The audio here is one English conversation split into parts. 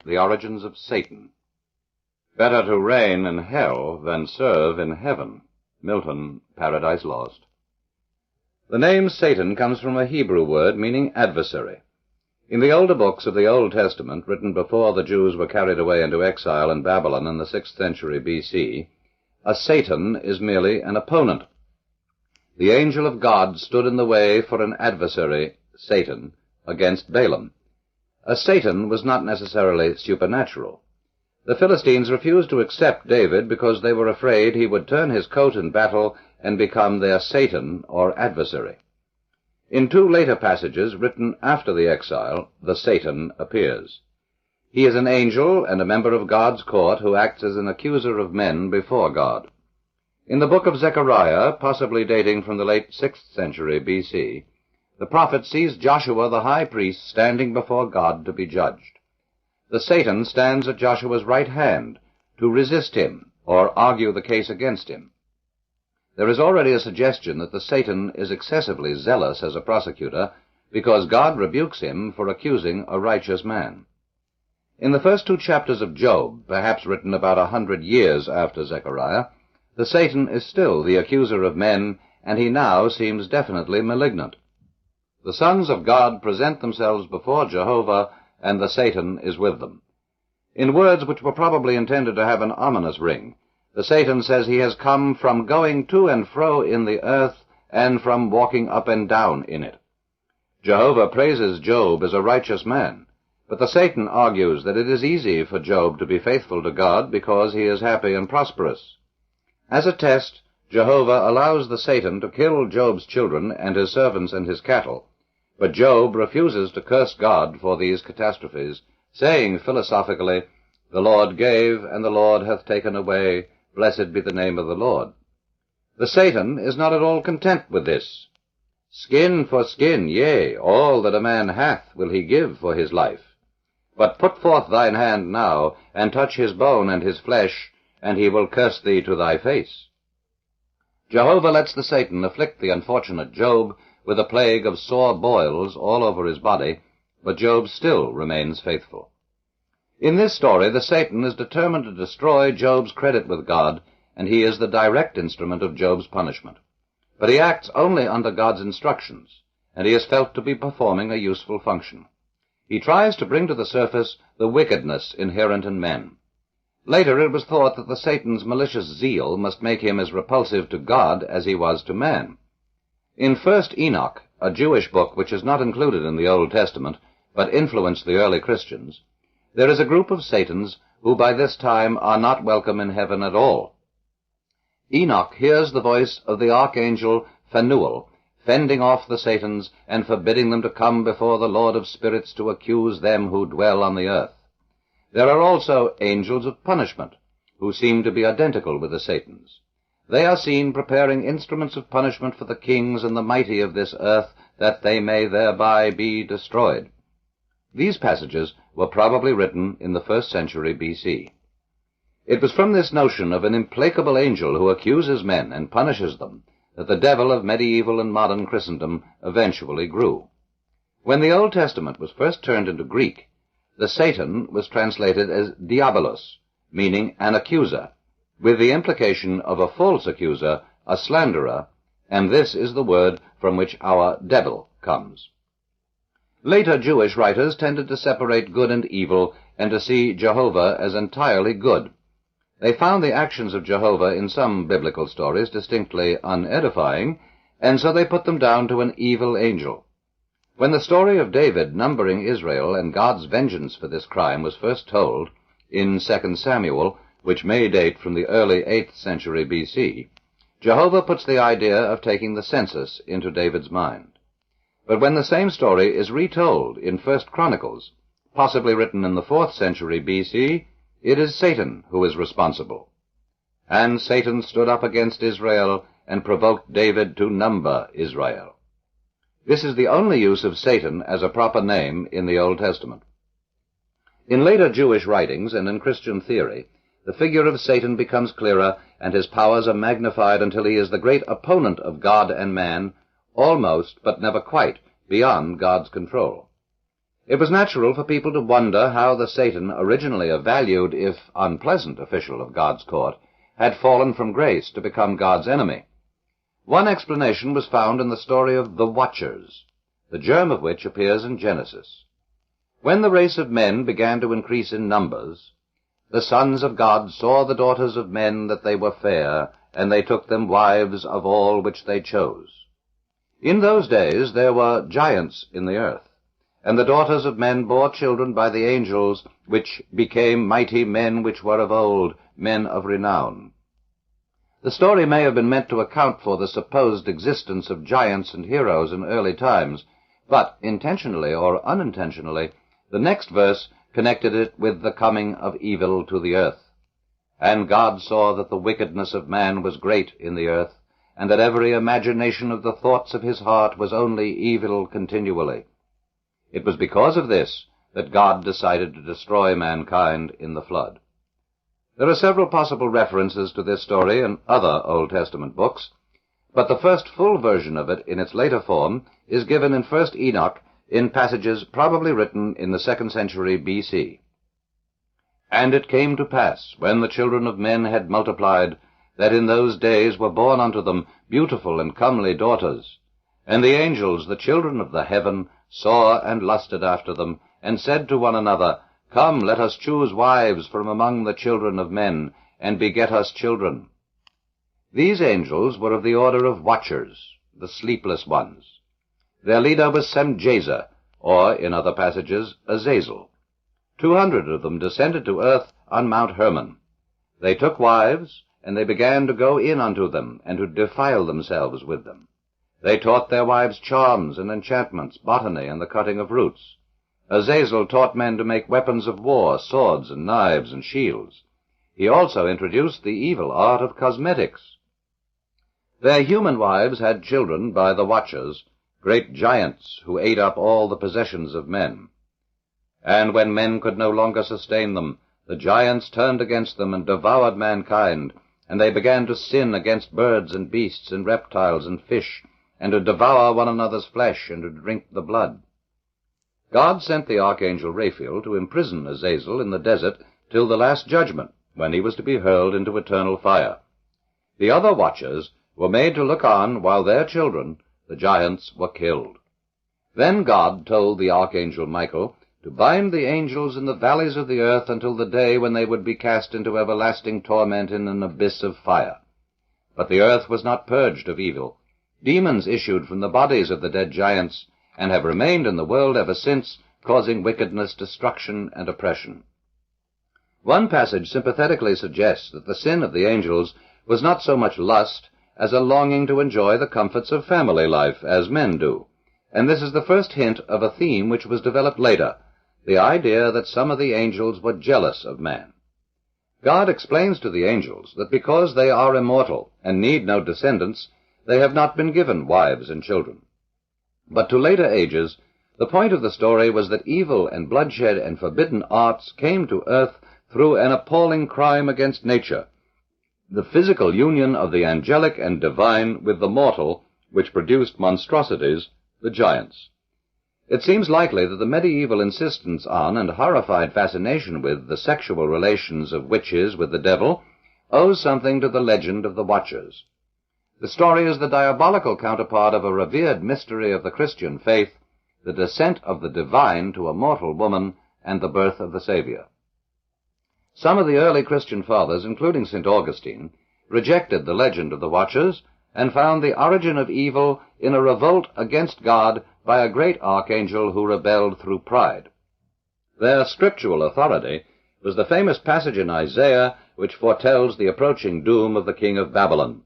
The origins of Satan. Better to reign in hell than serve in heaven. Milton, Paradise Lost. The name Satan comes from a Hebrew word meaning adversary. In the older books of the Old Testament, written before the Jews were carried away into exile in Babylon in the 6th century B.C., a Satan is merely an opponent. The angel of God stood in the way for an adversary, Satan, against Balaam. A Satan was not necessarily supernatural. The Philistines refused to accept David because they were afraid he would turn his coat in battle and become their Satan or adversary. In two later passages written after the exile, the Satan appears. He is an angel and a member of God's court who acts as an accuser of men before God. In the book of Zechariah, possibly dating from the late 6th century B.C., the prophet sees Joshua the high priest standing before God to be judged. The Satan stands at Joshua's right hand to resist him or argue the case against him. There is already a suggestion that the Satan is excessively zealous as a prosecutor because God rebukes him for accusing a righteous man. In the first two chapters of Job, perhaps written about 100 years after Zechariah, the Satan is still the accuser of men, and he now seems definitely malignant. The sons of God present themselves before Jehovah, and the Satan is with them. In words which were probably intended to have an ominous ring, the Satan says he has come from going to and fro in the earth and from walking up and down in it. Jehovah praises Job as a righteous man, but the Satan argues that it is easy for Job to be faithful to God because he is happy and prosperous. As a test, Jehovah allows the Satan to kill Job's children and his servants and his cattle, but Job refuses to curse God for these catastrophes, saying philosophically, "The Lord gave, and the Lord hath taken away. Blessed be the name of the Lord." The Satan is not at all content with this. "Skin for skin, yea, all that a man hath will he give for his life. But put forth thine hand now, and touch his bone and his flesh, and he will curse thee to thy face." Jehovah lets the Satan afflict the unfortunate Job with a plague of sore boils all over his body, but Job still remains faithful. In this story, the Satan is determined to destroy Job's credit with God, and he is the direct instrument of Job's punishment. But he acts only under God's instructions, and he is felt to be performing a useful function. He tries to bring to the surface the wickedness inherent in men. Later it was thought that the Satan's malicious zeal must make him as repulsive to God as he was to man. In 1st Enoch, a Jewish book which is not included in the Old Testament, but influenced the early Christians, there is a group of Satans who by this time are not welcome in heaven at all. Enoch hears the voice of the archangel Phanuel, fending off the Satans and forbidding them to come before the Lord of spirits to accuse them who dwell on the earth. There are also angels of punishment, who seem to be identical with the Satans. They are seen preparing instruments of punishment for the kings and the mighty of this earth, that they may thereby be destroyed. These passages were probably written in the 1st century B.C. It was from this notion of an implacable angel who accuses men and punishes them that the devil of medieval and modern Christendom eventually grew. When the Old Testament was first turned into Greek, the Satan was translated as diabolos, meaning an accuser, with the implication of a false accuser, a slanderer, and this is the word from which our devil comes. Later Jewish writers tended to separate good and evil and to see Jehovah as entirely good. They found the actions of Jehovah in some biblical stories distinctly unedifying, and so they put them down to an evil angel. When the story of David numbering Israel and God's vengeance for this crime was first told, in 2 Samuel, which may date from the early 8th century B.C., Jehovah puts the idea of taking the census into David's mind. But when the same story is retold in 1 Chronicles, possibly written in the 4th century B.C., it is Satan who is responsible. "And Satan stood up against Israel, and provoked David to number Israel." This is the only use of Satan as a proper name in the Old Testament. In later Jewish writings and in Christian theory, the figure of Satan becomes clearer, and his powers are magnified until he is the great opponent of God and man, almost, but never quite, beyond God's control. It was natural for people to wonder how the Satan, originally a valued, if unpleasant, official of God's court, had fallen from grace to become God's enemy. One explanation was found in the story of the Watchers, the germ of which appears in Genesis. When the race of men began to increase in numbers, the sons of God saw the daughters of men that they were fair, and they took them wives of all which they chose. In those days there were giants in the earth, and the daughters of men bore children by the angels, which became mighty men which were of old, men of renown. The story may have been meant to account for the supposed existence of giants and heroes in early times, but, intentionally or unintentionally, the next verse connected it with the coming of evil to the earth. And God saw that the wickedness of man was great in the earth, and that every imagination of the thoughts of his heart was only evil continually. It was because of this that God decided to destroy mankind in the flood. There are several possible references to this story in other Old Testament books, but the first full version of it in its later form is given in 1 Enoch in passages probably written in the 2nd century B.C. And it came to pass, when the children of men had multiplied, that in those days were born unto them beautiful and comely daughters. And the angels, the children of the heaven, saw and lusted after them, and said to one another, Come, let us choose wives from among the children of men, and beget us children. These angels were of the order of Watchers, the sleepless ones. Their leader was Semjazer, or, in other passages, Azazel. 200 of them descended to earth on Mount Hermon. They took wives, and they began to go in unto them, and to defile themselves with them. They taught their wives charms and enchantments, botany, and the cutting of roots. Azazel taught men to make weapons of war, swords and knives and shields. He also introduced the evil art of cosmetics. Their human wives had children by the Watchers, great giants who ate up all the possessions of men. And when men could no longer sustain them, the giants turned against them and devoured mankind, and they began to sin against birds and beasts and reptiles and fish, and to devour one another's flesh and to drink the blood. God sent the archangel Raphael to imprison Azazel in the desert till the last judgment, when he was to be hurled into eternal fire. The other Watchers were made to look on while their children, the giants, were killed. Then God told the archangel Michael to bind the angels in the valleys of the earth until the day when they would be cast into everlasting torment in an abyss of fire. But the earth was not purged of evil. Demons issued from the bodies of the dead giants, and have remained in the world ever since, causing wickedness, destruction, and oppression. One passage sympathetically suggests that the sin of the angels was not so much lust as a longing to enjoy the comforts of family life, as men do, and this is the first hint of a theme which was developed later, the idea that some of the angels were jealous of man. God explains to the angels that because they are immortal and need no descendants, they have not been given wives and children. But to later ages, the point of the story was that evil and bloodshed and forbidden arts came to earth through an appalling crime against nature, the physical union of the angelic and divine with the mortal, which produced monstrosities, the giants. It seems likely that the medieval insistence on and horrified fascination with the sexual relations of witches with the devil owes something to the legend of the Watchers. The story is the diabolical counterpart of a revered mystery of the Christian faith, the descent of the divine to a mortal woman and the birth of the Savior. Some of the early Christian fathers, including St. Augustine, rejected the legend of the Watchers and found the origin of evil in a revolt against God by a great archangel who rebelled through pride. Their scriptural authority was the famous passage in Isaiah which foretells the approaching doom of the king of Babylon.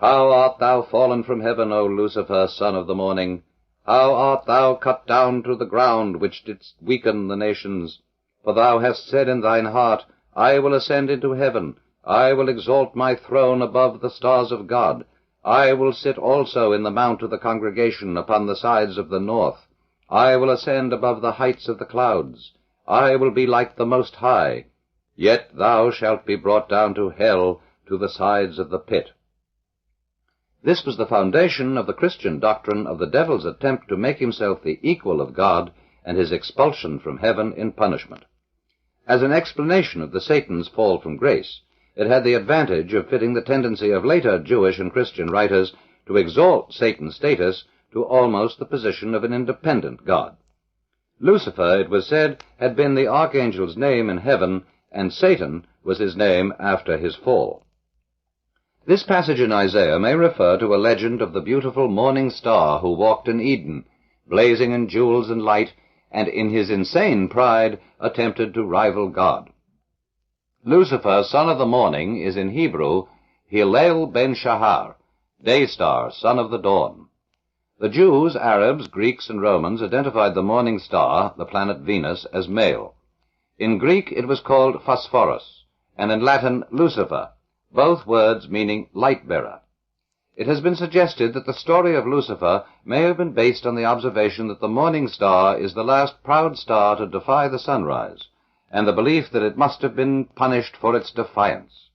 How art thou fallen from heaven, O Lucifer, son of the morning? How art thou cut down to the ground, which didst weaken the nations? For thou hast said in thine heart, I will ascend into heaven, I will exalt my throne above the stars of God. I will sit also in the mount of the congregation upon the sides of the north. I will ascend above the heights of the clouds. I will be like the Most High. Yet thou shalt be brought down to hell, to the sides of the pit. This was the foundation of the Christian doctrine of the devil's attempt to make himself the equal of God and his expulsion from heaven in punishment. As an explanation of the Satan's fall from grace, it had the advantage of fitting the tendency of later Jewish and Christian writers to exalt Satan's status to almost the position of an independent god. Lucifer, it was said, had been the archangel's name in heaven, and Satan was his name after his fall. This passage in Isaiah may refer to a legend of the beautiful morning star who walked in Eden, blazing in jewels and light, and in his insane pride attempted to rival God. Lucifer, son of the morning, is in Hebrew Hillel ben Shahar, day star, son of the dawn. The Jews, Arabs, Greeks, and Romans identified the morning star, the planet Venus, as male. In Greek it was called Phosphorus, and in Latin Lucifer, both words meaning light-bearer. It has been suggested that the story of Lucifer may have been based on the observation that the morning star is the last proud star to defy the sunrise, and the belief that it must have been punished for its defiance.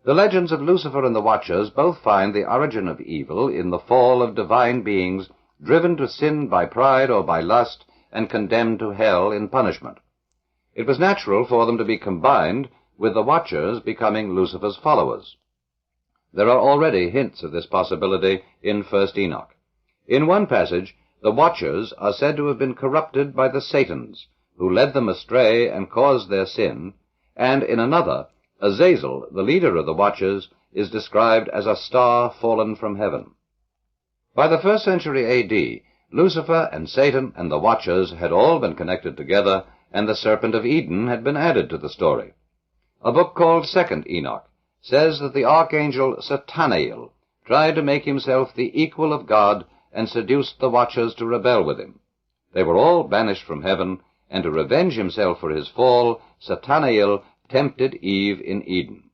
The legends of Lucifer and the Watchers both find the origin of evil in the fall of divine beings driven to sin by pride or by lust and condemned to hell in punishment. It was natural for them to be combined, with the Watchers becoming Lucifer's followers. There are already hints of this possibility in 1 Enoch. In one passage, the Watchers are said to have been corrupted by the Satans, who led them astray and caused their sin, and in another, Azazel, the leader of the Watchers, is described as a star fallen from heaven. By the 1st century A.D., Lucifer and Satan and the Watchers had all been connected together, and the serpent of Eden had been added to the story. A book called 2nd Enoch says that the archangel Satanael tried to make himself the equal of God and seduced the Watchers to rebel with him. They were all banished from heaven, and to revenge himself for his fall, Satanael tempted Eve in Eden.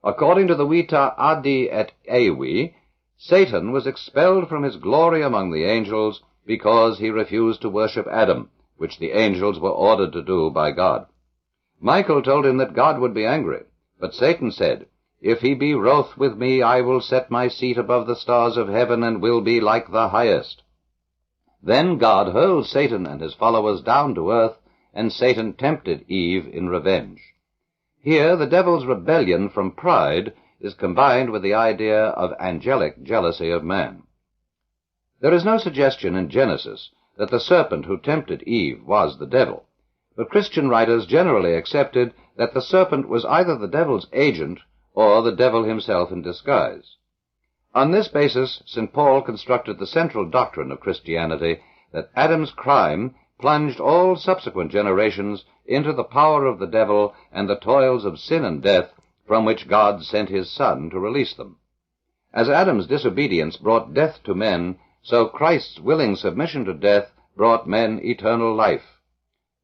According to the Vita Adi et Ewi, Satan was expelled from his glory among the angels because he refused to worship Adam, which the angels were ordered to do by God. Michael told him that God would be angry, but Satan said, "If he be wroth with me, I will set my seat above the stars of heaven and will be like the highest." Then God hurled Satan and his followers down to earth, and Satan tempted Eve in revenge. Here, the devil's rebellion from pride is combined with the idea of angelic jealousy of man. There is no suggestion in Genesis that the serpent who tempted Eve was the devil, but Christian writers generally accepted that the serpent was either the devil's agent or the devil himself in disguise. On this basis, St. Paul constructed the central doctrine of Christianity that Adam's crime plunged all subsequent generations into the power of the devil and the toils of sin and death, from which God sent his Son to release them. As Adam's disobedience brought death to men, so Christ's willing submission to death brought men eternal life.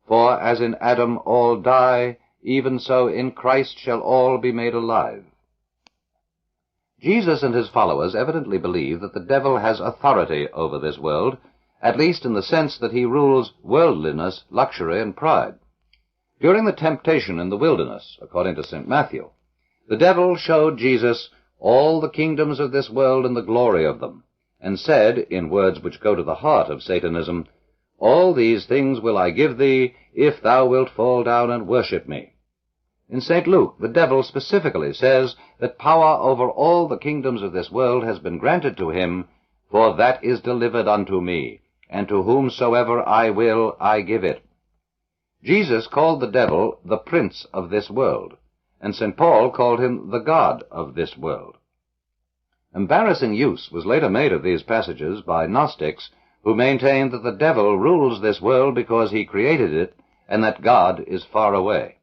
For as in Adam all die, even so in Christ shall all be made alive. Jesus and his followers evidently believe that the devil has authority over this world, at least in the sense that he rules worldliness, luxury, and pride. During the temptation in the wilderness, according to St. Matthew, the devil showed Jesus all the kingdoms of this world and the glory of them, and said, in words which go to the heart of Satanism, "All these things will I give thee, if thou wilt fall down and worship me." In St. Luke, the devil specifically says that power over all the kingdoms of this world has been granted to him, for that is delivered unto me, and to whomsoever I will I give it. Jesus called the devil the prince of this world, and St. Paul called him the god of this world. Embarrassing use was later made of these passages by Gnostics, who maintained that the devil rules this world because he created it, and that God is far away.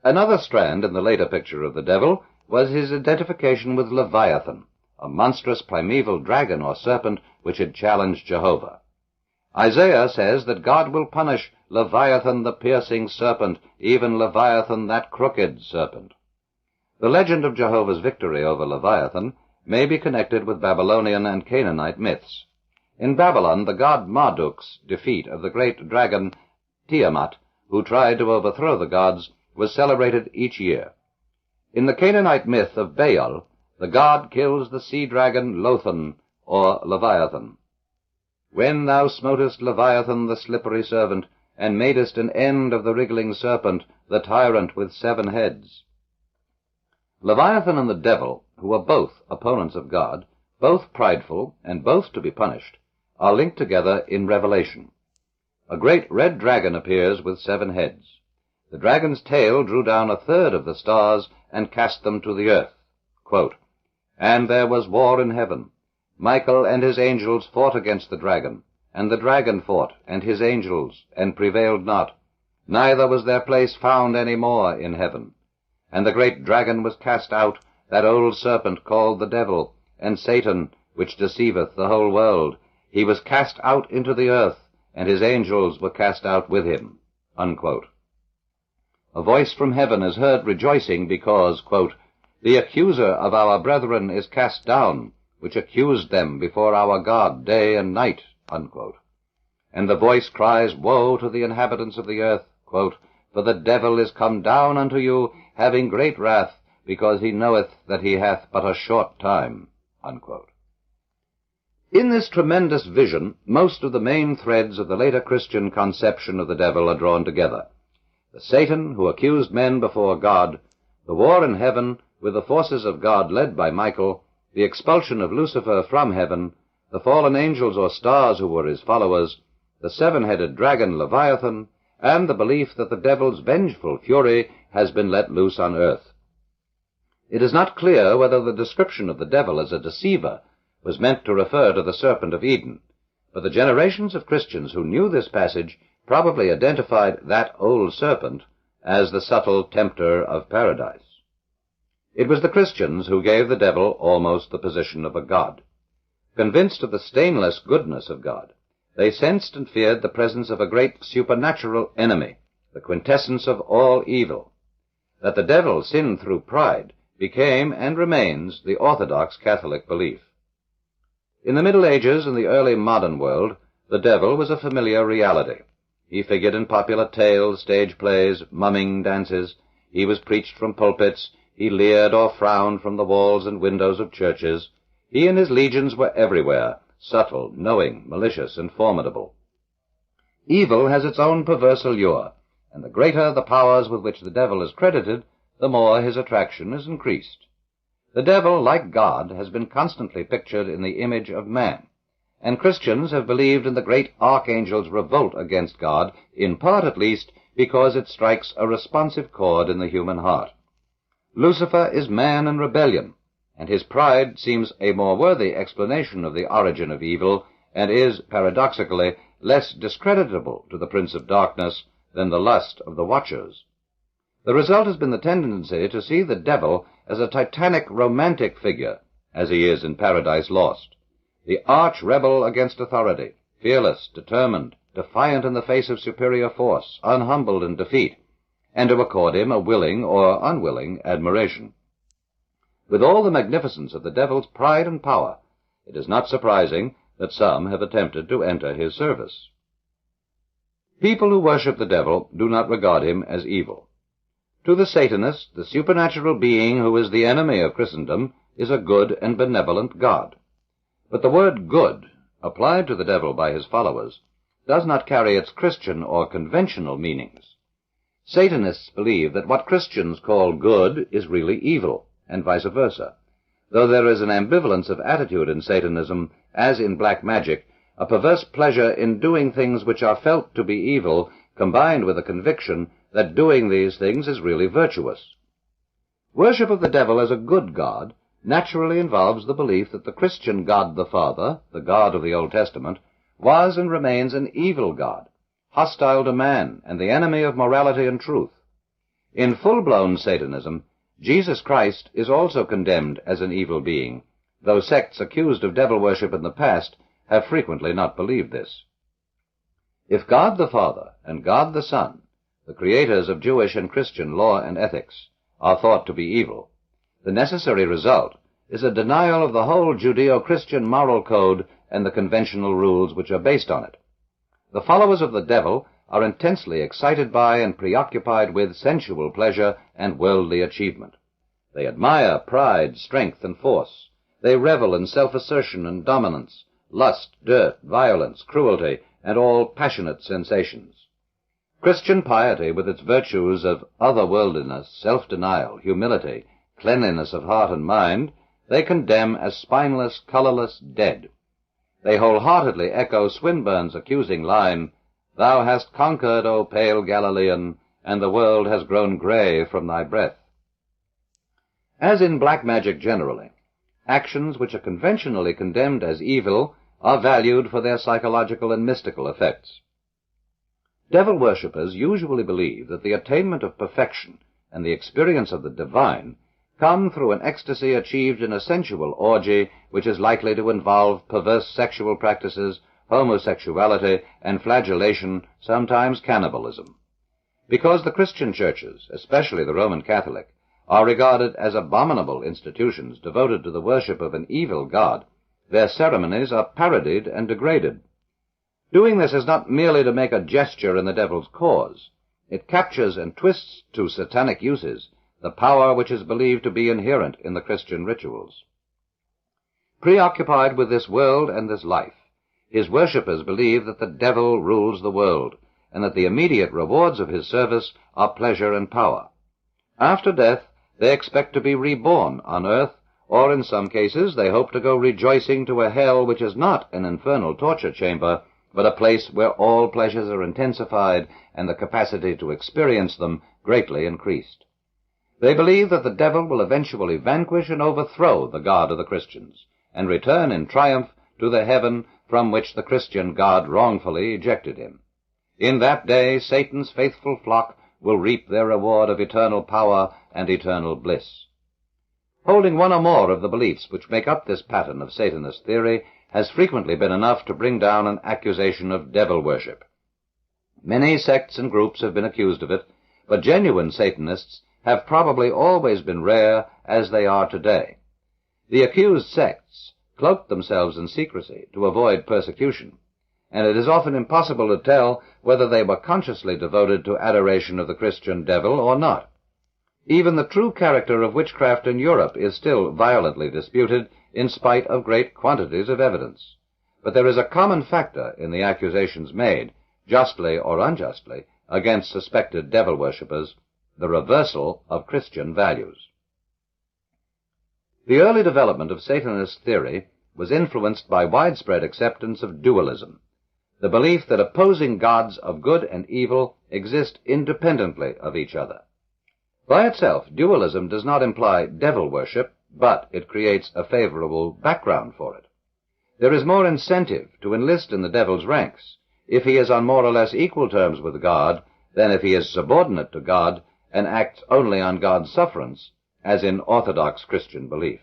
Another strand in the later picture of the devil was his identification with Leviathan, a monstrous primeval dragon or serpent which had challenged Jehovah. Isaiah says that God will punish Leviathan the piercing serpent, even Leviathan that crooked serpent. The legend of Jehovah's victory over Leviathan may be connected with Babylonian and Canaanite myths. In Babylon, the god Marduk's defeat of the great dragon Tiamat, who tried to overthrow the gods, was celebrated each year. In the Canaanite myth of Baal, the god kills the sea dragon Lothan, or Leviathan. when thou smotest Leviathan the slippery servant, and madest an end of the wriggling serpent, the tyrant with 7 heads. Leviathan and the devil, who are both opponents of God, both prideful, and both to be punished, are linked together in Revelation. A great red dragon appears with 7 heads. The dragon's tail drew down 1/3 of the stars and cast them to the earth. Quote, "And there was war in heaven. Michael and his angels fought against the dragon, and the dragon fought, and his angels, and prevailed not. Neither was their place found any more in heaven. And the great dragon was cast out, that old serpent called the devil, and Satan, which deceiveth the whole world. He was cast out into the earth, and his angels were cast out with him." Unquote. A voice from heaven is heard rejoicing because, quote, "The accuser of our brethren is cast down, which accused them before our God day and night." Unquote. And the voice cries, "Woe to the inhabitants of the earth," quote, "for the devil is come down unto you, having great wrath, because he knoweth that he hath but a short time." Unquote. In this tremendous vision, most of the main threads of the later Christian conception of the devil are drawn together. The Satan who accused men before God, the war in heaven with the forces of God led by Michael, the expulsion of Lucifer from heaven, the fallen angels or stars who were his followers, the 7-headed dragon Leviathan, and the belief that the devil's vengeful fury has been let loose on earth. It is not clear whether the description of the devil as a deceiver was meant to refer to the serpent of Eden, but the generations of Christians who knew this passage probably identified that old serpent as the subtle tempter of paradise. It was the Christians who gave the devil almost the position of a god. Convinced of the stainless goodness of God, they sensed and feared the presence of a great supernatural enemy, the quintessence of all evil. That the devil sinned through pride became and remains the orthodox Catholic belief. In the Middle Ages and the early modern world, the devil was a familiar reality. He figured in popular tales, stage plays, mumming dances. He was preached from pulpits. He leered or frowned from the walls and windows of churches. He and his legions were everywhere, subtle, knowing, malicious, and formidable. Evil has its own perverse allure, and the greater the powers with which the devil is credited, the more his attraction is increased. The devil, like God, has been constantly pictured in the image of man, and Christians have believed in the great archangel's revolt against God, in part at least, because it strikes a responsive chord in the human heart. Lucifer is man in rebellion, and his pride seems a more worthy explanation of the origin of evil, and is, paradoxically, less discreditable to the prince of darkness than the lust of the watchers. The result has been the tendency to see the devil as a titanic romantic figure, as he is in Paradise Lost, the arch-rebel against authority, fearless, determined, defiant in the face of superior force, unhumbled in defeat, and to accord him a willing or unwilling admiration. With all the magnificence of the devil's pride and power, it is not surprising that some have attempted to enter his service. People who worship the devil do not regard him as evil. To the Satanist, the supernatural being who is the enemy of Christendom is a good and benevolent God. But the word good, applied to the devil by his followers, does not carry its Christian or conventional meanings. Satanists believe that what Christians call good is really evil, and vice versa, though there is an ambivalence of attitude in Satanism, as in black magic, a perverse pleasure in doing things which are felt to be evil, combined with a conviction that doing these things is really virtuous. Worship of the devil as a good God naturally involves the belief that the Christian God the Father, the God of the Old Testament, was and remains an evil God, hostile to man and the enemy of morality and truth. In full-blown Satanism, Jesus Christ is also condemned as an evil being, though sects accused of devil worship in the past have frequently not believed this. If God the Father and God the Son, the creators of Jewish and Christian law and ethics, are thought to be evil, the necessary result is a denial of the whole Judeo-Christian moral code and the conventional rules which are based on it. The followers of the devil are intensely excited by and preoccupied with sensual pleasure and worldly achievement. They admire pride, strength, and force. They revel in self-assertion and dominance, lust, dirt, violence, cruelty, and all passionate sensations. Christian piety, with its virtues of otherworldliness, self-denial, humility, cleanliness of heart and mind, they condemn as spineless, colorless, dead. They wholeheartedly echo Swinburne's accusing line, "Thou hast conquered, O pale Galilean, and the world has grown gray from thy breath." As in black magic generally, actions which are conventionally condemned as evil are valued for their psychological and mystical effects. Devil worshippers usually believe that the attainment of perfection and the experience of the divine come through an ecstasy achieved in a sensual orgy which is likely to involve perverse sexual practices, homosexuality, and flagellation, sometimes cannibalism. Because the Christian churches, especially the Roman Catholic, are regarded as abominable institutions devoted to the worship of an evil god, their ceremonies are parodied and degraded. Doing this is not merely to make a gesture in the devil's cause. It captures and twists to satanic uses the power which is believed to be inherent in the Christian rituals. Preoccupied with this world and this life, his worshippers believe that the devil rules the world, and that the immediate rewards of his service are pleasure and power. After death, they expect to be reborn on earth, or in some cases they hope to go rejoicing to a hell which is not an infernal torture chamber, but a place where all pleasures are intensified and the capacity to experience them greatly increased. They believe that the devil will eventually vanquish and overthrow the God of the Christians, and return in triumph to the heaven from which the Christian God wrongfully ejected him. In that day, Satan's faithful flock will reap their reward of eternal power and eternal bliss. Holding one or more of the beliefs which make up this pattern of Satanist theory has frequently been enough to bring down an accusation of devil worship. Many sects and groups have been accused of it, but genuine Satanists have probably always been rare as they are today. The accused sects cloaked themselves in secrecy to avoid persecution, and it is often impossible to tell whether they were consciously devoted to adoration of the Christian devil or not. Even the true character of witchcraft in Europe is still violently disputed, in spite of great quantities of evidence. But there is a common factor in the accusations made, justly or unjustly, against suspected devil worshippers: the reversal of Christian values. The early development of Satanist theory was influenced by widespread acceptance of dualism, the belief that opposing gods of good and evil exist independently of each other. By itself, dualism does not imply devil worship, but it creates a favorable background for it. There is more incentive to enlist in the devil's ranks if he is on more or less equal terms with God than if he is subordinate to God and acts only on God's sufferance, as in orthodox Christian belief.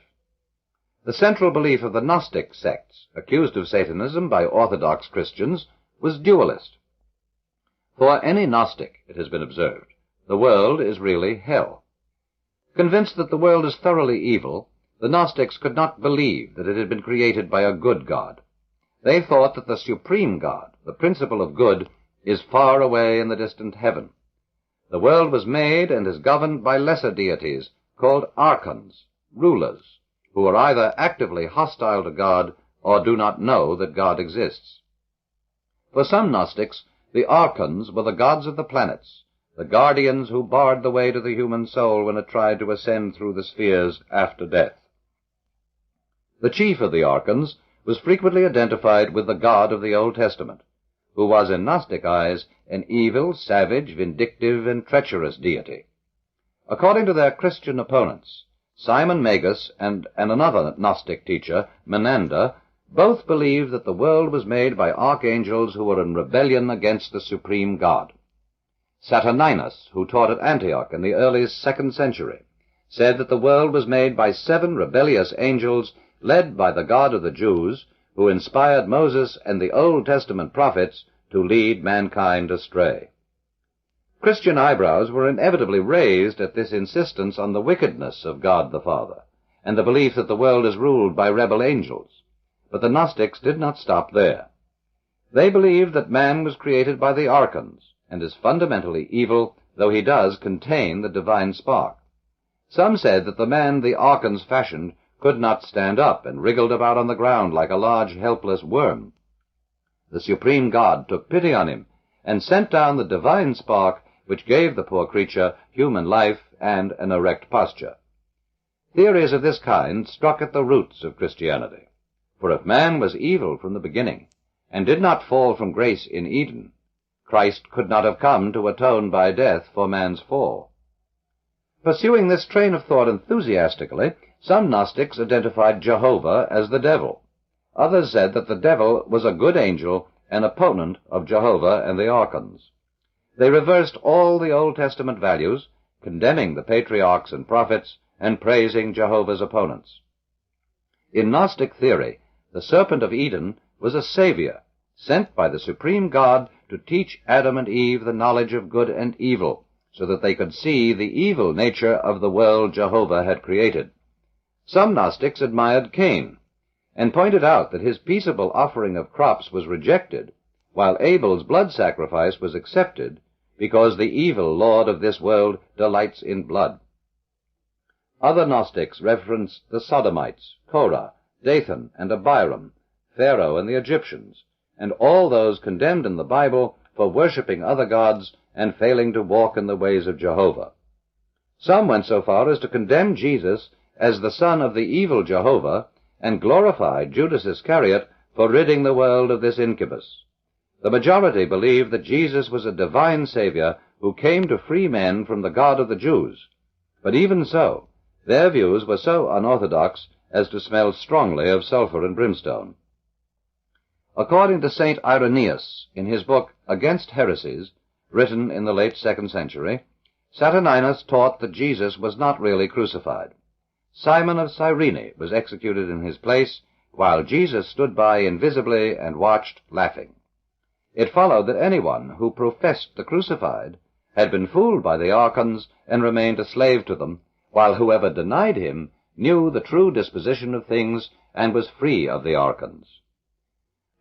The central belief of the Gnostic sects, accused of Satanism by orthodox Christians, was dualist. For any Gnostic, it has been observed, the world is really hell. Convinced that the world is thoroughly evil, the Gnostics could not believe that it had been created by a good God. They thought that the supreme God, the principle of good, is far away in the distant heaven. The world was made and is governed by lesser deities called archons, rulers, who are either actively hostile to God or do not know that God exists. For some Gnostics, the archons were the gods of the planets, the guardians who barred the way to the human soul when it tried to ascend through the spheres after death. The chief of the archons was frequently identified with the God of the Old Testament, who was in Gnostic eyes an evil, savage, vindictive, and treacherous deity. According to their Christian opponents, Simon Magus and another Gnostic teacher, Menander, both believed that the world was made by archangels who were in rebellion against the supreme God. Saturninus, who taught at Antioch in the early 2nd century, said that the world was made by 7 rebellious angels led by the God of the Jews, who inspired Moses and the Old Testament prophets to lead mankind astray. Christian eyebrows were inevitably raised at this insistence on the wickedness of God the Father, and the belief that the world is ruled by rebel angels. But the Gnostics did not stop there. They believed that man was created by the archons, and is fundamentally evil, though he does contain the divine spark. Some said that the man the archons fashioned could not stand up and wriggled about on the ground like a large helpless worm. The supreme God took pity on him and sent down the divine spark which gave the poor creature human life and an erect posture. Theories of this kind struck at the roots of Christianity. For if man was evil from the beginning, and did not fall from grace in Eden, Christ could not have come to atone by death for man's fall. Pursuing this train of thought enthusiastically, some Gnostics identified Jehovah as the devil. Others said that the devil was a good angel, an opponent of Jehovah and the archons. They reversed all the Old Testament values, condemning the patriarchs and prophets, and praising Jehovah's opponents. In Gnostic theory, the serpent of Eden was a savior, sent by the supreme God to teach Adam and Eve the knowledge of good and evil, so that they could see the evil nature of the world Jehovah had created. Some Gnostics admired Cain, and pointed out that his peaceable offering of crops was rejected, while Abel's blood sacrifice was accepted, because the evil lord of this world delights in blood. Other Gnostics referenced the Sodomites, Korah, Dathan, and Abiram, Pharaoh and the Egyptians, and all those condemned in the Bible for worshipping other gods and failing to walk in the ways of Jehovah. Some went so far as to condemn Jesus as the son of the evil Jehovah and glorify Judas Iscariot for ridding the world of this incubus. The majority believed that Jesus was a divine Savior who came to free men from the God of the Jews. But even so, their views were so unorthodox as to smell strongly of sulphur and brimstone. According to St. Irenaeus, in his book Against Heresies, written in the late 2nd century, Saturninus taught that Jesus was not really crucified. Simon of Cyrene was executed in his place, while Jesus stood by invisibly and watched, laughing. It followed that anyone who professed the crucified had been fooled by the archons and remained a slave to them, while whoever denied him knew the true disposition of things and was free of the archons.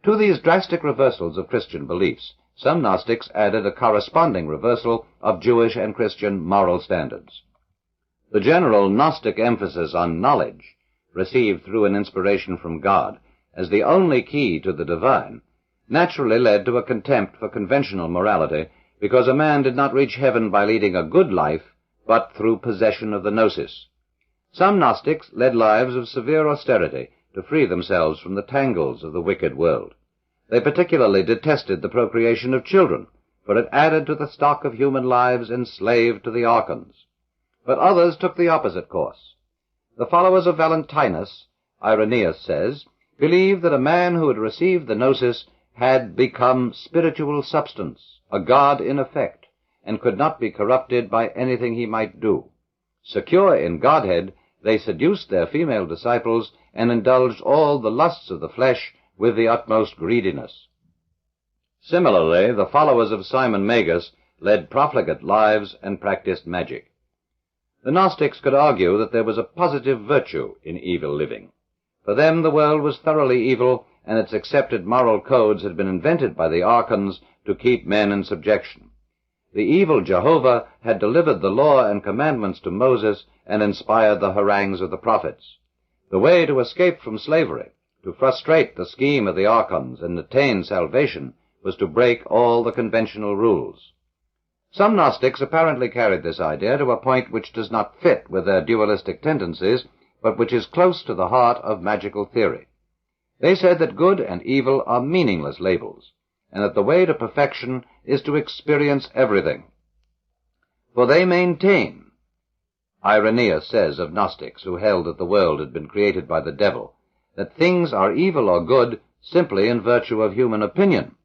To these drastic reversals of Christian beliefs, some Gnostics added a corresponding reversal of Jewish and Christian moral standards. The general Gnostic emphasis on knowledge, received through an inspiration from God, as the only key to the divine, naturally led to a contempt for conventional morality, because a man did not reach heaven by leading a good life, but through possession of the gnosis. Some Gnostics led lives of severe austerity to free themselves from the tangles of the wicked world. They particularly detested the procreation of children, for it added to the stock of human lives enslaved to the archons. But others took the opposite course. The followers of Valentinus, Irenaeus says, believed that a man who had received the gnosis had become spiritual substance, a god in effect, and could not be corrupted by anything he might do. Secure in Godhead, they seduced their female disciples and indulged all the lusts of the flesh with the utmost greediness. Similarly, the followers of Simon Magus led profligate lives and practiced magic. The Gnostics could argue that there was a positive virtue in evil living. For them the world was thoroughly evil, and its accepted moral codes had been invented by the archons to keep men in subjection. The evil Jehovah had delivered the law and commandments to Moses and inspired the harangues of the prophets. The way to escape from slavery, to frustrate the scheme of the archons and attain salvation, was to break all the conventional rules. Some Gnostics apparently carried this idea to a point which does not fit with their dualistic tendencies, but which is close to the heart of magical theory. They said that good and evil are meaningless labels, and that the way to perfection is to experience everything. For they maintain, Irenaeus says of Gnostics who held that the world had been created by the devil, that things are evil or good simply in virtue of human opinion.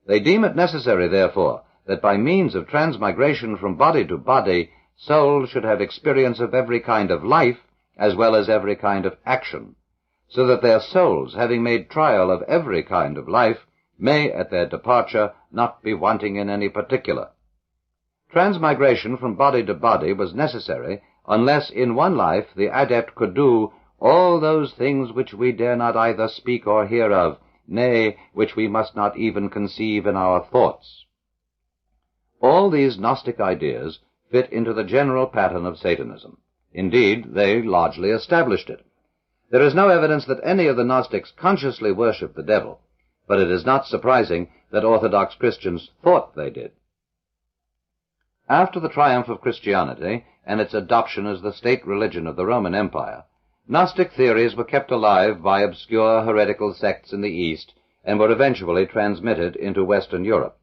They deem it necessary, therefore, that by means of transmigration from body to body, souls should have experience of every kind of life, as well as every kind of action, so that their souls, having made trial of every kind of life, may at their departure not be wanting in any particular. Transmigration from body to body was necessary unless in one life the adept could do all those things which we dare not either speak or hear of, nay, which we must not even conceive in our thoughts. All these Gnostic ideas fit into the general pattern of Satanism. Indeed, they largely established it. There is no evidence that any of the Gnostics consciously worshipped the devil, but it is not surprising that Orthodox Christians thought they did. After the triumph of Christianity and its adoption as the state religion of the Roman Empire, Gnostic theories were kept alive by obscure heretical sects in the East and were eventually transmitted into Western Europe.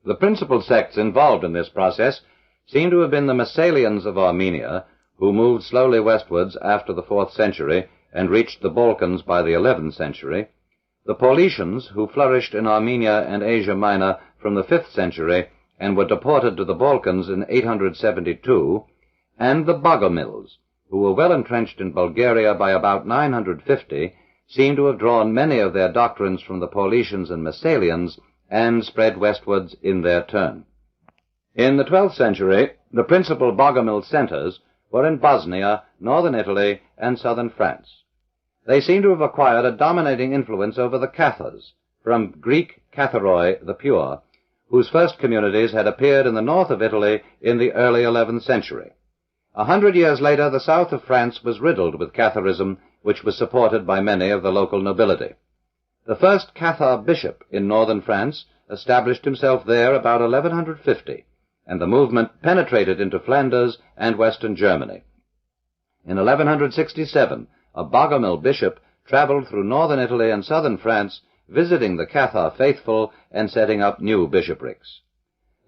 The principal sects involved in this process seem to have been the Massalians of Armenia, who moved slowly westwards after the 4th century and reached the Balkans by the 11th century, the Paulicians, who flourished in Armenia and Asia Minor from the 5th century and were deported to the Balkans in 872, and the Bogomils, who were well entrenched in Bulgaria by about 950, seem to have drawn many of their doctrines from the Paulicians and Massalians and spread westwards in their turn. In the 12th century, the principal Bogomil centers were in Bosnia, northern Italy, and southern France. They seem to have acquired a dominating influence over the Cathars, from Greek Catharoi the Pure, whose first communities had appeared in the north of Italy in the early 11th century. 100 years later, the south of France was riddled with Catharism, which was supported by many of the local nobility. The first Cathar bishop in northern France established himself there about 1150, and the movement penetrated into Flanders and western Germany. In 1167, a Bogomil bishop traveled through northern Italy and southern France, visiting the Cathar faithful and setting up new bishoprics.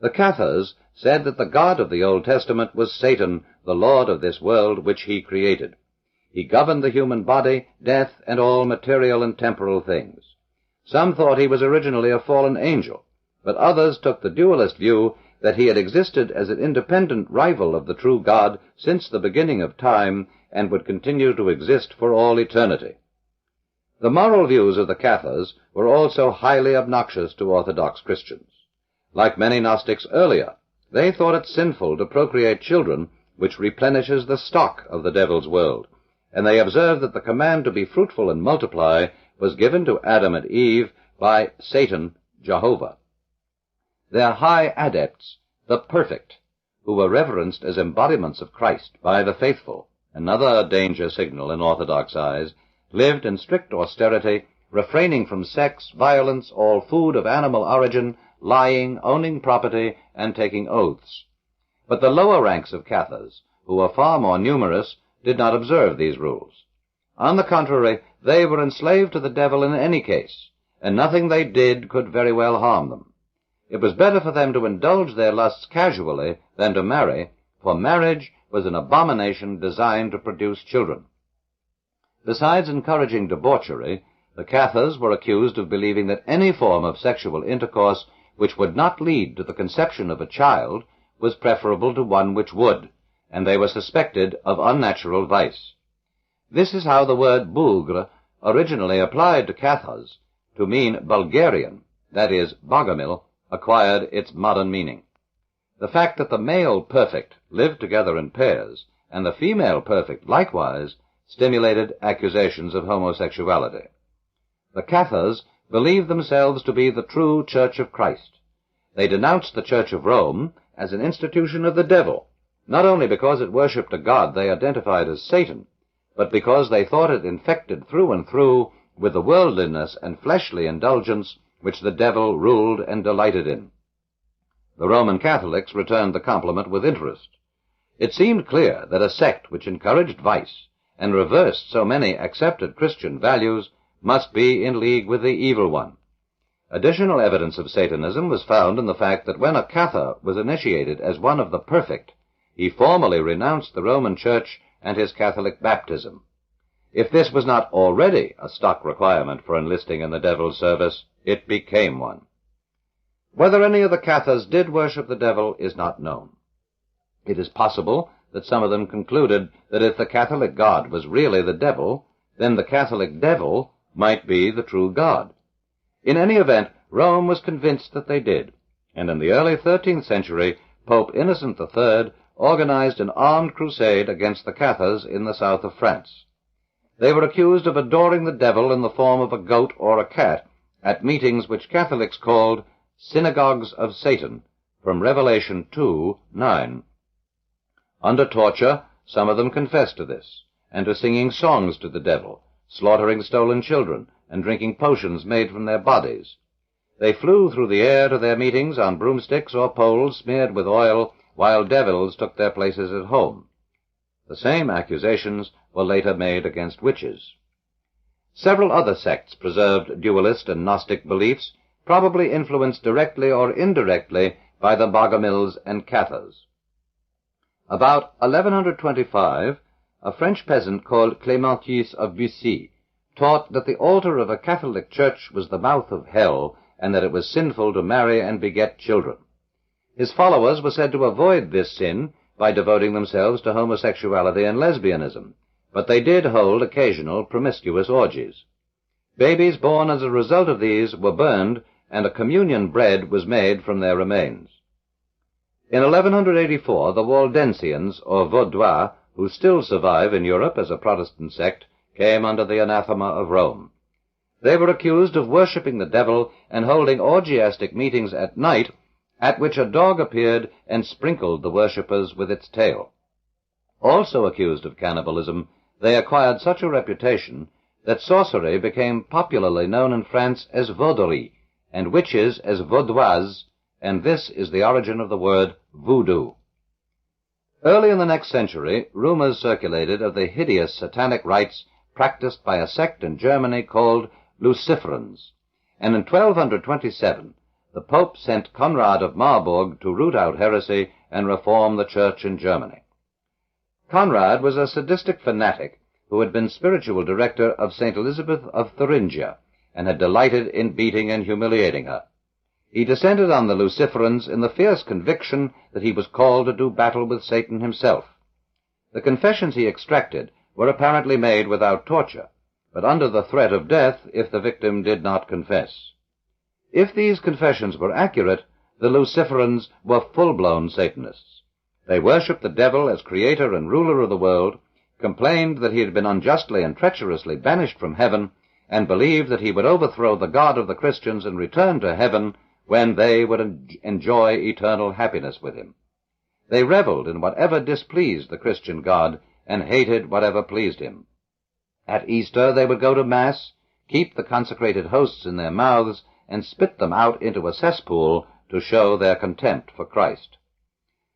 The Cathars said that the God of the Old Testament was Satan, the lord of this world which he created. He governed the human body, death, and all material and temporal things. Some thought he was originally a fallen angel, but others took the dualist view that he had existed as an independent rival of the true God since the beginning of time and would continue to exist for all eternity. The moral views of the Cathars were also highly obnoxious to Orthodox Christians. Like many Gnostics earlier, they thought it sinful to procreate children, which replenishes the stock of the devil's world, and they observed that the command to be fruitful and multiply was given to Adam and Eve by Satan, Jehovah. Their high adepts, the perfect, who were reverenced as embodiments of Christ by the faithful, another danger signal in Orthodox eyes, lived in strict austerity, refraining from sex, violence, all food of animal origin, lying, owning property, and taking oaths. But the lower ranks of Cathars, who were far more numerous, did not observe these rules. On the contrary, they were enslaved to the devil in any case, and nothing they did could very well harm them. It was better for them to indulge their lusts casually than to marry, for marriage was an abomination designed to produce children. Besides encouraging debauchery, the Cathars were accused of believing that any form of sexual intercourse which would not lead to the conception of a child was preferable to one which would, and they were suspected of unnatural vice. This is how the word bougre, originally applied to Cathars, to mean Bulgarian, that is, Bogomil, acquired its modern meaning. The fact that the male perfect lived together in pairs, and the female perfect likewise, stimulated accusations of homosexuality. The Cathars believed themselves to be the true Church of Christ. They denounced the Church of Rome as an institution of the devil, not only because it worshipped a god they identified as Satan, but because they thought it infected through and through with the worldliness and fleshly indulgence which the devil ruled and delighted in. The Roman Catholics returned the compliment with interest. It seemed clear that a sect which encouraged vice and reversed so many accepted Christian values must be in league with the evil one. Additional evidence of Satanism was found in the fact that when a Cathar was initiated as one of the perfect, he formally renounced the Roman Church and his Catholic baptism. If this was not already a stock requirement for enlisting in the devil's service, it became one. Whether any of the Cathars did worship the devil is not known. It is possible that some of them concluded that if the Catholic God was really the devil, then the Catholic devil might be the true God. In any event, Rome was convinced that they did, and in the early 13th century, Pope Innocent III organized an armed crusade against the Cathars in the south of France. They were accused of adoring the devil in the form of a goat or a cat at meetings which Catholics called synagogues of Satan, from Revelation 2:9. Under torture, some of them confessed to this, and to singing songs to the devil, slaughtering stolen children, and drinking potions made from their bodies. They flew through the air to their meetings on broomsticks or poles smeared with oil, while devils took their places at home. The same accusations were later made against witches. Several other sects preserved dualist and Gnostic beliefs, probably influenced directly or indirectly by the Bogomils and Cathars. About 1125, a French peasant called Clémentius of Bussy taught that the altar of a Catholic church was the mouth of hell, and that it was sinful to marry and beget children. His followers were said to avoid this sin by devoting themselves to homosexuality and lesbianism, but they did hold occasional promiscuous orgies. Babies born as a result of these were burned, and a communion bread was made from their remains. In 1184, the Waldensians, or Vaudois, who still survive in Europe as a Protestant sect, came under the anathema of Rome. They were accused of worshipping the devil and holding orgiastic meetings at night, at which a dog appeared and sprinkled the worshippers with its tail. Also accused of cannibalism, they acquired such a reputation that sorcery became popularly known in France as vauderie, and witches as vaudoises, and this is the origin of the word voodoo. Early in the next century, rumors circulated of the hideous satanic rites practiced by a sect in Germany called Luciferans, and in 1227 the Pope sent Conrad of Marburg to root out heresy and reform the church in Germany. Conrad was a sadistic fanatic who had been spiritual director of St. Elizabeth of Thuringia, and had delighted in beating and humiliating her. He descended on the Luciferans in the fierce conviction that he was called to do battle with Satan himself. The confessions he extracted were apparently made without torture, but under the threat of death if the victim did not confess. If these confessions were accurate, the Luciferans were full-blown Satanists. They worshipped the devil as creator and ruler of the world, complained that he had been unjustly and treacherously banished from heaven, and believed that he would overthrow the God of the Christians and return to heaven when they would enjoy eternal happiness with him. They reveled in whatever displeased the Christian God and hated whatever pleased him. At Easter they would go to Mass, keep the consecrated hosts in their mouths, and spit them out into a cesspool to show their contempt for Christ.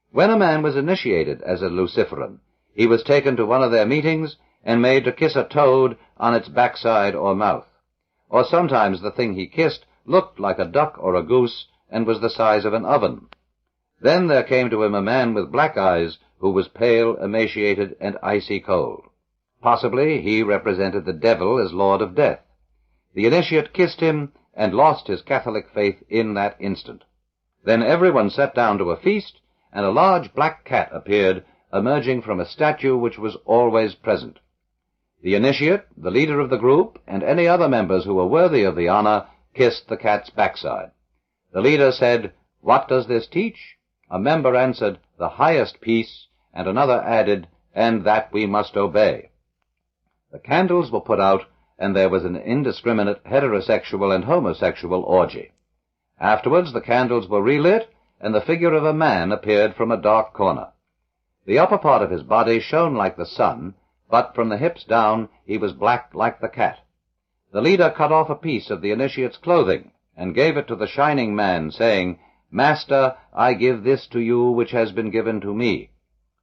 When a man was initiated as a Luciferan, he was taken to one of their meetings and made to kiss a toad on its backside or mouth. Or sometimes the thing he kissed looked like a duck or a goose and was the size of an oven. Then there came to him a man with black eyes who was pale, emaciated, and icy cold. Possibly he represented the devil as Lord of Death. The initiate kissed him and lost his Catholic faith in that instant. Then everyone sat down to a feast, and a large black cat appeared, emerging from a statue which was always present. The initiate, the leader of the group, and any other members who were worthy of the honor kissed the cat's backside. The leader said, "What does this teach?" A member answered, "The highest peace," and another added, "And that we must obey." The candles were put out, and there was an indiscriminate heterosexual and homosexual orgy. Afterwards the candles were relit, and the figure of a man appeared from a dark corner. The upper part of his body shone like the sun, but from the hips down he was black like the cat. The leader cut off a piece of the initiate's clothing, and gave it to the shining man, saying, "Master, I give this to you which has been given to me."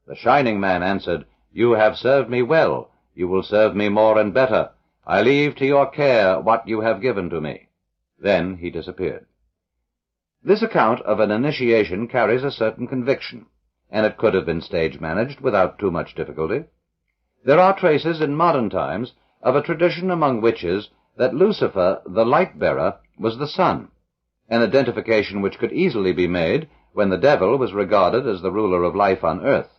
The shining man answered, "You have served me well. You will serve me more and better. I leave to your care what you have given to me." Then he disappeared. This account of an initiation carries a certain conviction, and it could have been stage-managed without too much difficulty. There are traces in modern times of a tradition among witches that Lucifer, the light-bearer, was the sun, an identification which could easily be made when the devil was regarded as the ruler of life on earth.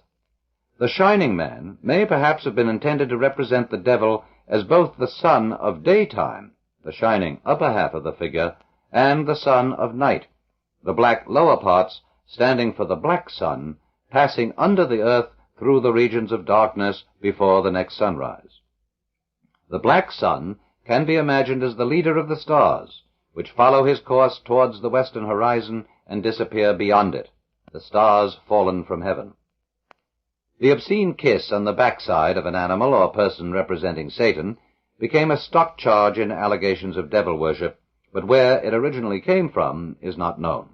The shining man may perhaps have been intended to represent the devil as both the sun of daytime, the shining upper half of the figure, and the sun of night, the black lower parts standing for the black sun, passing under the earth through the regions of darkness before the next sunrise. The black sun can be imagined as the leader of the stars, which follow his course towards the western horizon and disappear beyond it, the stars fallen from heaven. The obscene kiss on the backside of an animal or person representing Satan became a stock charge in allegations of devil worship, but where it originally came from is not known.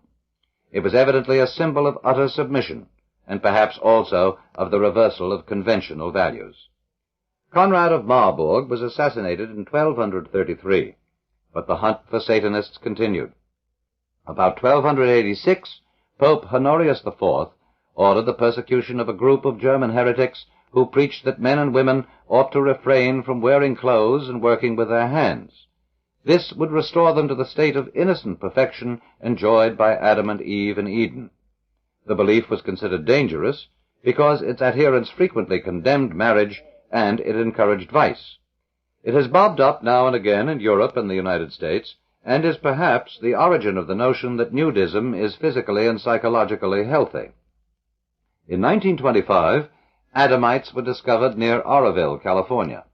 It was evidently a symbol of utter submission, and perhaps also of the reversal of conventional values. Conrad of Marburg was assassinated in 1233, but the hunt for Satanists continued. About 1286, Pope Honorius IV ordered the persecution of a group of German heretics who preached that men and women ought to refrain from wearing clothes and working with their hands. This would restore them to the state of innocent perfection enjoyed by Adam and Eve in Eden. The belief was considered dangerous because its adherents frequently condemned marriage and it encouraged vice. It has bobbed up now and again in Europe and the United States, and is perhaps the origin of the notion that nudism is physically and psychologically healthy. In 1925, Adamites were discovered near Oroville, California.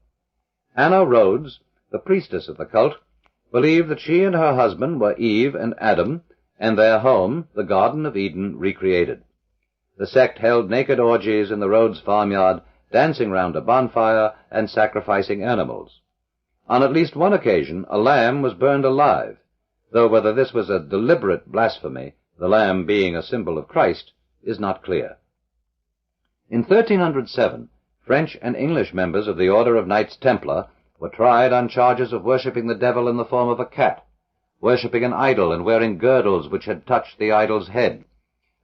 Anna Rhodes, the priestess of the cult, believed that she and her husband were Eve and Adam, and their home, the Garden of Eden, recreated. The sect held naked orgies in the Rhodes farmyard, dancing round a bonfire and sacrificing animals. On at least one occasion, a lamb was burned alive, though whether this was a deliberate blasphemy, the lamb being a symbol of Christ, is not clear. In 1307, French and English members of the Order of Knights Templar were tried on charges of worshipping the devil in the form of a cat, worshipping an idol and wearing girdles which had touched the idol's head,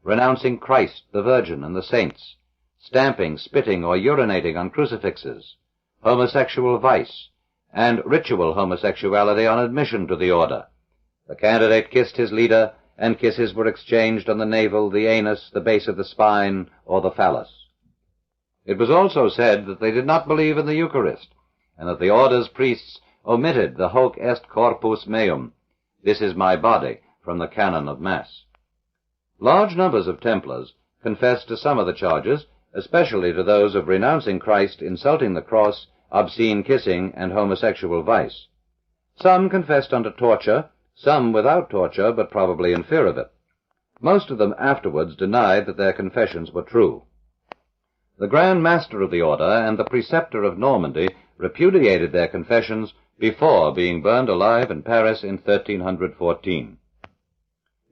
renouncing Christ, the Virgin, and the saints, stamping, spitting, or urinating on crucifixes, homosexual vice, and ritual homosexuality on admission to the order. The candidate kissed his leader, and kisses were exchanged on the navel, the anus, the base of the spine, or the phallus. It was also said that they did not believe in the Eucharist, and that the order's priests omitted the hoc est corpus meum, this is my body, from the canon of Mass. Large numbers of Templars confessed to some of the charges, especially to those of renouncing Christ, insulting the cross, obscene kissing, and homosexual vice. Some confessed under torture, some without torture, but probably in fear of it. Most of them afterwards denied that their confessions were true. The Grand Master of the order and the Preceptor of Normandy repudiated their confessions before being burned alive in Paris in 1314.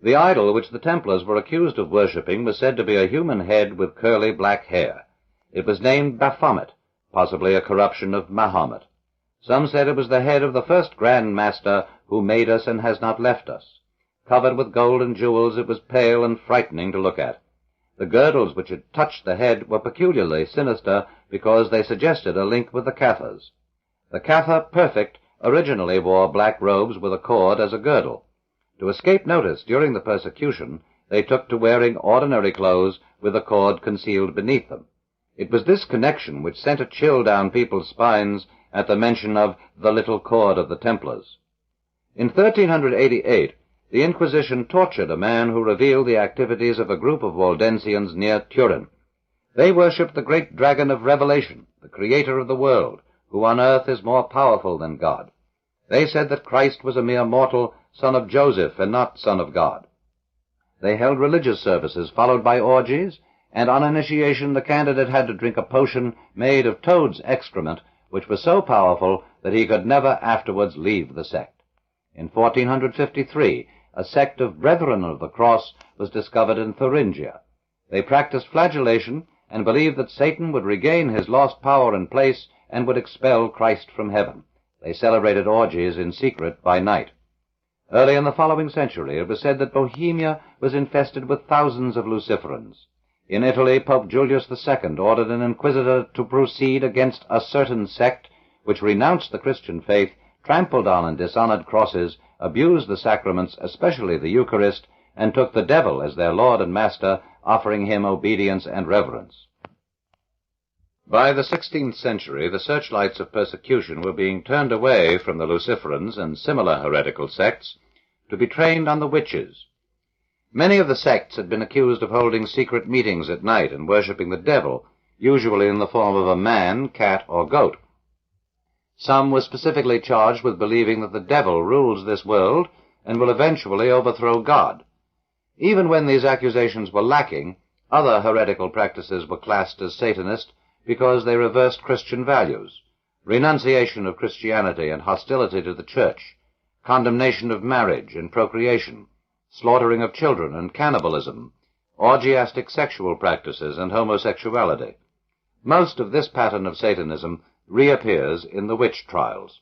The idol which the Templars were accused of worshipping was said to be a human head with curly black hair. It was named Baphomet, possibly a corruption of Mahomet. Some said it was the head of the first Grand Master who made us and has not left us. Covered with gold and jewels, it was pale and frightening to look at. The girdles which had touched the head were peculiarly sinister because they suggested a link with the Cathars. The Cathar Perfect originally wore black robes with a cord as a girdle. To escape notice during the persecution, they took to wearing ordinary clothes with a cord concealed beneath them. It was this connection which sent a chill down people's spines at the mention of the little cord of the Templars. In 1388, the Inquisition tortured a man who revealed the activities of a group of Waldensians near Turin. They worshipped the great dragon of Revelation, the creator of the world, who on earth is more powerful than God. They said that Christ was a mere mortal, son of Joseph, and not son of God. They held religious services followed by orgies, and on initiation the candidate had to drink a potion made of toad's excrement, which was so powerful that he could never afterwards leave the sect. In 1453, a sect of Brethren of the Cross was discovered in Thuringia. They practiced flagellation and believed that Satan would regain his lost power and place and would expel Christ from heaven. They celebrated orgies in secret by night. Early in the following century, it was said that Bohemia was infested with thousands of Luciferans. In Italy, Pope Julius II ordered an inquisitor to proceed against a certain sect which renounced the Christian faith, trampled on and dishonored crosses, abused the sacraments, especially the Eucharist, and took the devil as their Lord and Master, offering him obedience and reverence. By the 16th century, the searchlights of persecution were being turned away from the Luciferans and similar heretical sects to be trained on the witches. Many of the sects had been accused of holding secret meetings at night and worshipping the devil, usually in the form of a man, cat, or goat. Some were specifically charged with believing that the devil rules this world and will eventually overthrow God. Even when these accusations were lacking, Other heretical practices were classed as Satanist because they reversed Christian values: renunciation of Christianity and hostility to the church, condemnation of marriage and procreation, slaughtering of children and cannibalism, orgiastic sexual practices and homosexuality. Most of this pattern of Satanism reappears in the witch trials.